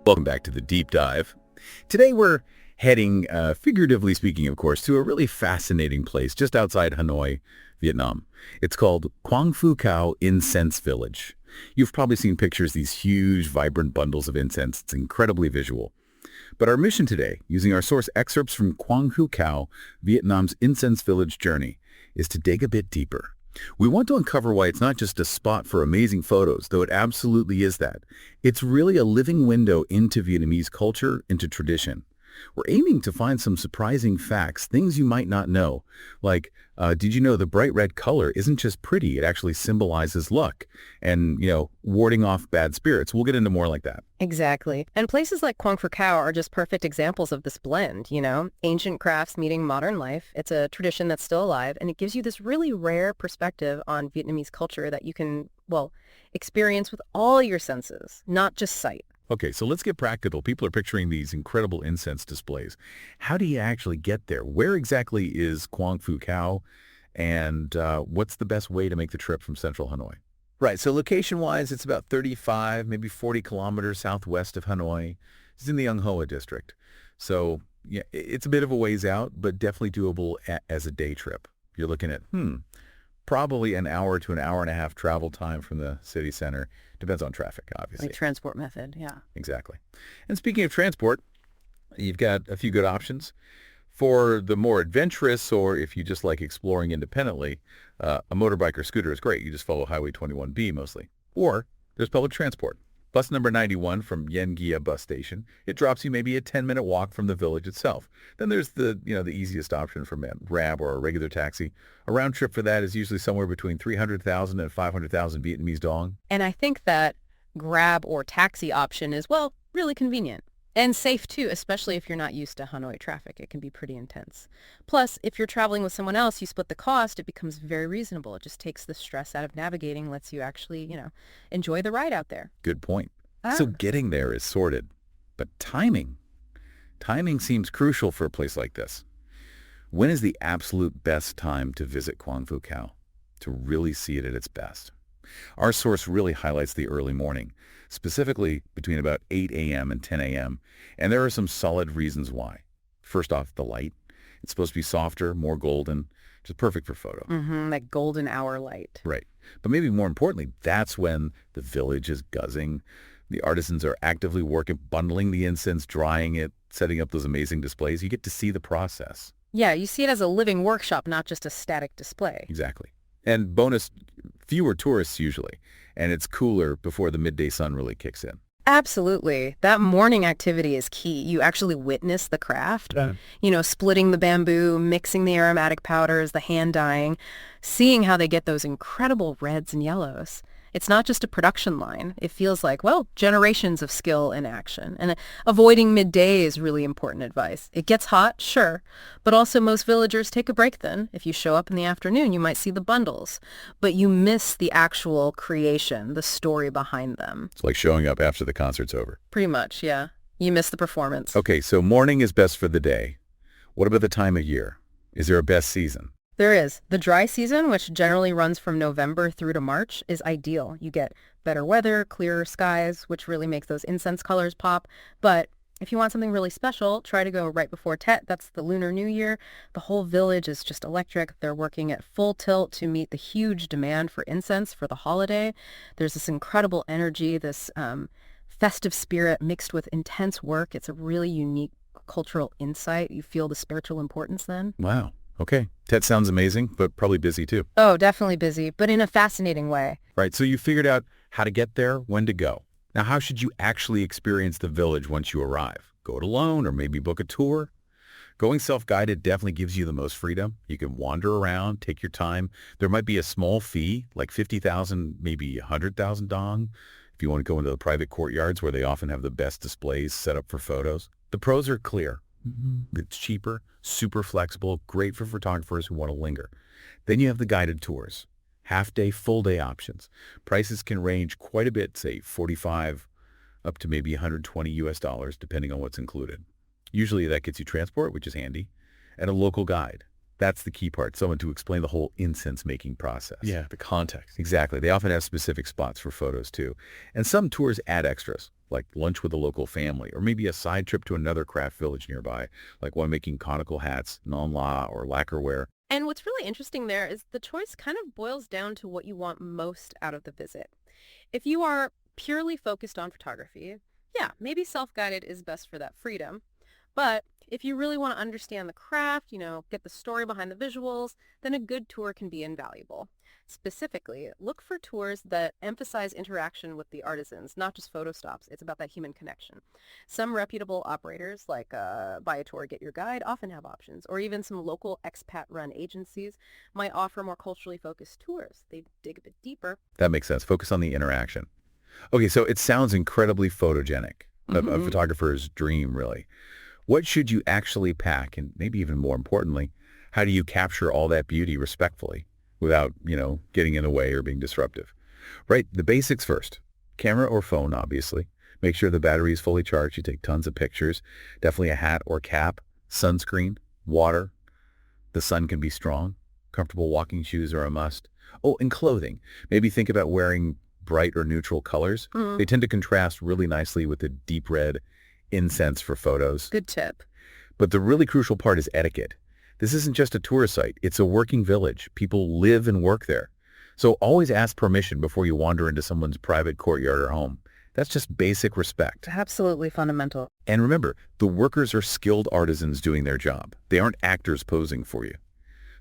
Welcome back to the Deep Dive. Today we're heading, figuratively speaking, of course, to a really fascinating place just outside Hanoi, Vietnam. It's called Quang Phu Cao Incense Village. You've probably seen pictures, these huge, vibrant bundles of incense. It's incredibly visual. But our mission today, using our source excerpts from Quang Phu Cao, Vietnam's incense village journey, is to dig a bit deeper. We want to uncover why it's not just a spot for amazing photos, though it absolutely is that. It's really a living window into Vietnamese culture, into tradition. We're aiming to find some surprising facts, things you might not know, like, did you know the bright red color isn't just pretty, it actually symbolizes luck and, warding off bad spirits. We'll get into more like that. Exactly. And places like Quang Phu Cao are just perfect examples of this blend, ancient crafts meeting modern life. It's a tradition that's still alive, and it gives you this really rare perspective on Vietnamese culture that you can, experience with all your senses, not just sight. Okay, so let's get practical. People are picturing these incredible incense displays. How do you actually get there? Where exactly is Quang Phu Cao, and what's the best way to make the trip from central Hanoi? Right, so location-wise, it's about 35, maybe 40 kilometers southwest of Hanoi. It's in the Ung Hoa district. So, yeah, it's a bit of a ways out, but definitely doable as a day trip. You're looking at, probably an hour to an hour and a half travel time from the city center. Depends on traffic, obviously. Like transport method, yeah. Exactly. And speaking of transport, you've got a few good options. For the more adventurous, or if you just like exploring independently, a motorbike or scooter is great. You just follow Highway 21B mostly. Or there's public transport. Bus number 91 from Yen Gia bus station. It drops you maybe a 10-minute walk from the village itself. Then there's the easiest option for Grab or a regular taxi. A round trip for that is usually somewhere between 300,000 and 500,000 Vietnamese dong. And I think that Grab or taxi option is, really convenient. And safe, too, especially if you're not used to Hanoi traffic. It can be pretty intense. Plus, if you're traveling with someone else, you split the cost. It becomes very reasonable. It just takes the stress out of navigating, lets you actually, enjoy the ride out there. Good point. So getting there is sorted. But timing seems crucial for a place like this. When is the absolute best time to visit Quang Phu Cao to really see it at its best? Our source really highlights the early morning, specifically between about 8 a.m. and 10 a.m., and there are some solid reasons why. First off, the light. It's supposed to be softer, more golden, which is perfect for photo. That golden hour light. Right. But maybe more importantly, that's when the village is buzzing. The artisans are actively working, bundling the incense, drying it, setting up those amazing displays. You get to see the process. Yeah, you see it as a living workshop, not just a static display. Exactly. And bonus, fewer tourists usually, and it's cooler before the midday sun really kicks in. Absolutely. That morning activity is key. You actually witness the craft, splitting the bamboo, mixing the aromatic powders, the hand dyeing, seeing how they get those incredible reds and yellows. It's not just a production line. It feels like, generations of skill in action. And avoiding midday is really important advice. It gets hot, sure, but also most villagers take a break then. If you show up in the afternoon, you might see the bundles, but you miss the actual creation, the story behind them. It's like showing up after the concert's over. Pretty much, yeah. You miss the performance. Okay, so morning is best for the day. What about the time of year? Is there a best season? There is. The dry season, which generally runs from November through to March, is ideal. You get better weather, clearer skies, which really makes those incense colors pop. But if you want something really special, try to go right before Tet. That's the Lunar New Year. The whole village is just electric. They're working at full tilt to meet the huge demand for incense for the holiday. There's this incredible energy, this festive spirit mixed with intense work. It's a really unique cultural insight. You feel the spiritual importance then. Wow. Okay. Tet sounds amazing, but probably busy too. Oh, definitely busy, but in a fascinating way. Right. So you figured out how to get there, when to go. Now, how should you actually experience the village once you arrive? Go it alone or maybe book a tour? Going self-guided definitely gives you the most freedom. You can wander around, take your time. There might be a small fee, like 50,000, maybe 100,000 dong, if you want to go into the private courtyards where they often have the best displays set up for photos. The pros are clear. It's cheaper, super flexible, great for photographers who want to linger. Then you have the guided tours, half-day, full-day options. Prices can range quite a bit, say 45 up to maybe 120 US dollars, depending on what's included. Usually that gets you transport, which is handy, and a local guide. That's the key part, someone to explain the whole incense-making process. Yeah, the context. Exactly. They often have specific spots for photos, too. And some tours add extras, like lunch with a local family, or maybe a side trip to another craft village nearby, like one making conical hats, non-la, or lacquerware. And what's really interesting there is the choice kind of boils down to what you want most out of the visit. If you are purely focused on photography, yeah, maybe self-guided is best for that freedom. But if you really want to understand the craft, get the story behind the visuals, then a good tour can be invaluable. Specifically, look for tours that emphasize interaction with the artisans, not just photo stops. It's about that human connection. Some reputable operators, like Buy a Tour, Get Your Guide, often have options, or even some local expat-run agencies might offer more culturally focused tours. They dig a bit deeper. That makes sense. Focus on the interaction. Okay, so it sounds incredibly photogenic, a photographer's dream, really. What should you actually pack? And maybe even more importantly, how do you capture all that beauty respectfully without, getting in the way or being disruptive? Right, the basics first. Camera or phone, obviously. Make sure the battery is fully charged. You take tons of pictures. Definitely a hat or cap, sunscreen, water. The sun can be strong. Comfortable walking shoes are a must. Oh, and clothing. Maybe think about wearing bright or neutral colors. They tend to contrast really nicely with the deep red incense for photos. Good tip. But the really crucial part is etiquette. This isn't just a tourist site. It's a working village. People live and work there. So always ask permission before you wander into someone's private courtyard or home. That's just basic respect. Absolutely fundamental. And remember, the workers are skilled artisans doing their job. They aren't actors posing for you.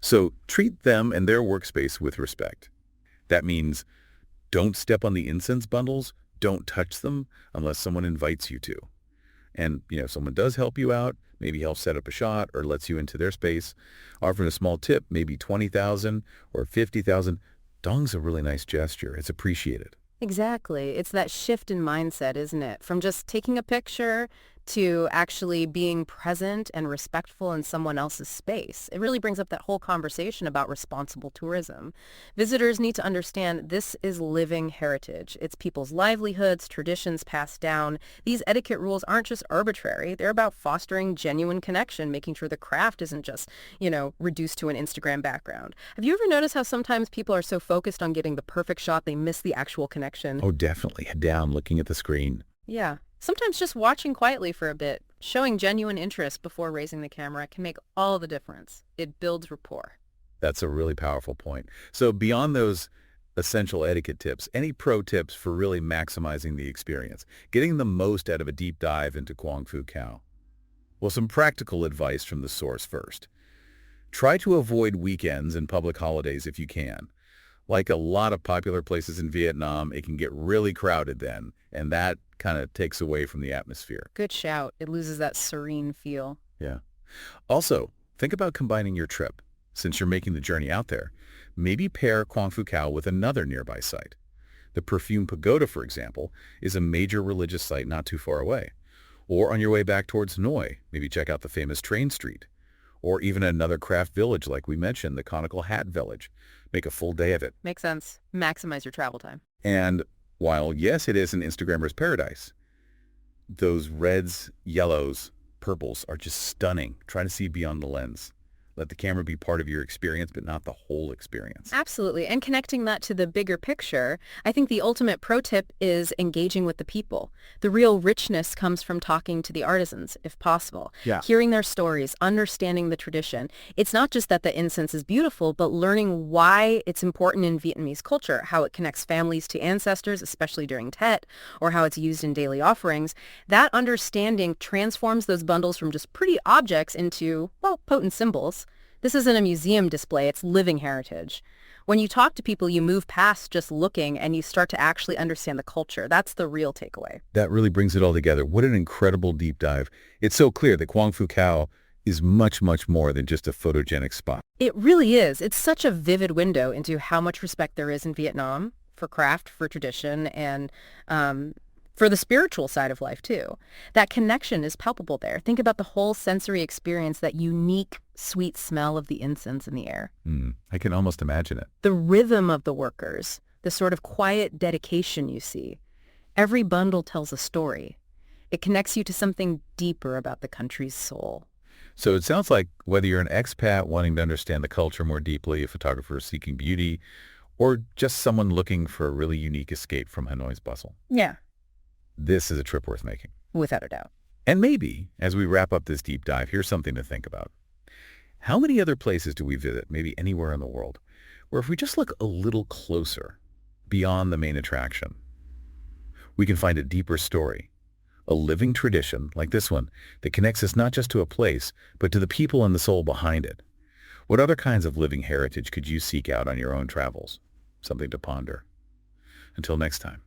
So treat them and their workspace with respect. That means don't step on the incense bundles. Don't touch them unless someone invites you to. And, if someone does help you out, maybe helps set up a shot or lets you into their space, offering a small tip, maybe 20,000 or 50,000, dong's a really nice gesture. It's appreciated. Exactly. It's that shift in mindset, isn't it? From just taking a picture to actually being present and respectful in someone else's space. It really brings up that whole conversation about responsible tourism. Visitors need to understand this is living heritage. It's people's livelihoods, traditions passed down. These etiquette rules aren't just arbitrary. They're about fostering genuine connection, making sure the craft isn't just, reduced to an Instagram background. Have you ever noticed how sometimes people are so focused on getting the perfect shot they miss the actual connection? Oh, definitely. Head down, looking at the screen. Yeah. Sometimes just watching quietly for a bit, showing genuine interest before raising the camera can make all the difference. It builds rapport. That's a really powerful point. So beyond those essential etiquette tips, any pro tips for really maximizing the experience, getting the most out of a deep dive into Quang Phu Cao? Well, some practical advice from the source first. Try to avoid weekends and public holidays if you can. Like a lot of popular places in Vietnam, it can get really crowded then, and that kind of takes away from the atmosphere. Good shout. It loses that serene feel. Yeah. Also, think about combining your trip. Since you're making the journey out there, maybe pair Quang Phu Cao with another nearby site. The Perfume Pagoda, for example, is a major religious site not too far away. Or on your way back towards Hanoi, maybe check out the famous train street. Or even another craft village like we mentioned, the Conical Hat Village. Make a full day of it. Makes sense. Maximize your travel time. And while, yes, it is an Instagrammer's paradise, those reds, yellows, purples are just stunning. Try to see beyond the lens. Let the camera be part of your experience, but not the whole experience. Absolutely. And connecting that to the bigger picture, I think the ultimate pro tip is engaging with the people. The real richness comes from talking to the artisans, if possible. Yeah. Hearing their stories, understanding the tradition. It's not just that the incense is beautiful, but learning why it's important in Vietnamese culture, how it connects families to ancestors, especially during Tet, or how it's used in daily offerings. That understanding transforms those bundles from just pretty objects into, potent symbols. This isn't a museum display, it's living heritage. When you talk to people, you move past just looking and you start to actually understand the culture. That's the real takeaway. That really brings it all together. What an incredible deep dive. It's so clear that Quang Phu Cao is much, much more than just a photogenic spot. It really is. It's such a vivid window into how much respect there is in Vietnam for craft, for tradition, and for the spiritual side of life, too. That connection is palpable there. Think about the whole sensory experience, that unique, sweet smell of the incense in the air. I can almost imagine it. The rhythm of the workers, the sort of quiet dedication you see. Every bundle tells a story. It connects you to something deeper about the country's soul. So it sounds like whether you're an expat wanting to understand the culture more deeply, a photographer seeking beauty, or just someone looking for a really unique escape from Hanoi's bustle, Yeah, this is a trip worth making. without a doubt. And maybe, as we wrap up this deep dive, here's something to think about. How many other places do we visit, maybe anywhere in the world, where if we just look a little closer, beyond the main attraction, we can find a deeper story, a living tradition like this one that connects us not just to a place, but to the people and the soul behind it? What other kinds of living heritage could you seek out on your own travels? Something to ponder. Until next time.